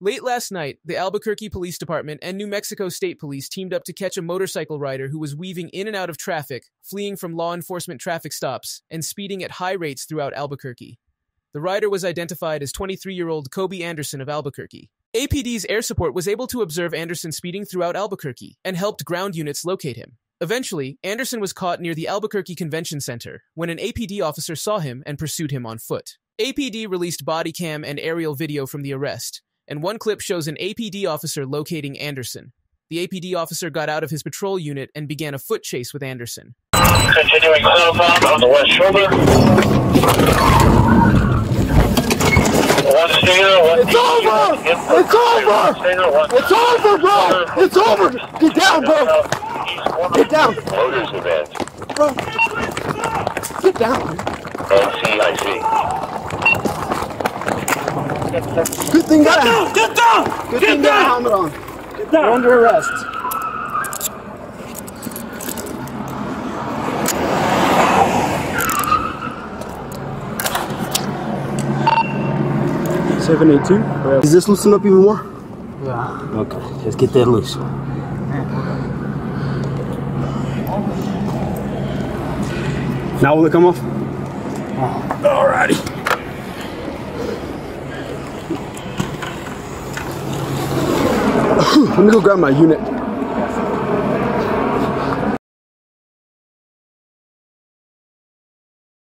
Late last night, the Albuquerque Police Department and New Mexico State Police teamed up to catch a motorcycle rider who was weaving in and out of traffic, fleeing from law enforcement traffic stops, and speeding at high rates throughout Albuquerque. The rider was identified as 23-year-old Coby Anderson of Albuquerque. APD's air support was able to observe Anderson speeding throughout Albuquerque and helped ground units locate him. Eventually, Anderson was caught near the Albuquerque Convention Center when an APD officer saw him and pursued him on foot. APD released body cam and aerial video from the arrest, and one clip shows an APD officer locating Anderson. The APD officer got out of his patrol unit and began a foot chase with Anderson. Continuing southbound on the west shoulder. One stinger, one It's over! It's over! It's over, bro! It's over! Get down, bro! Get down! Motors advanced. Bro! Get down! I see. Good thing Get down! Get down! Good thing you got a helmet on. Get down! You're under arrest. Is this loosen up even more? Yeah. Okay, let's get that loose. Now will it come off? Alrighty. Let me go grab my unit.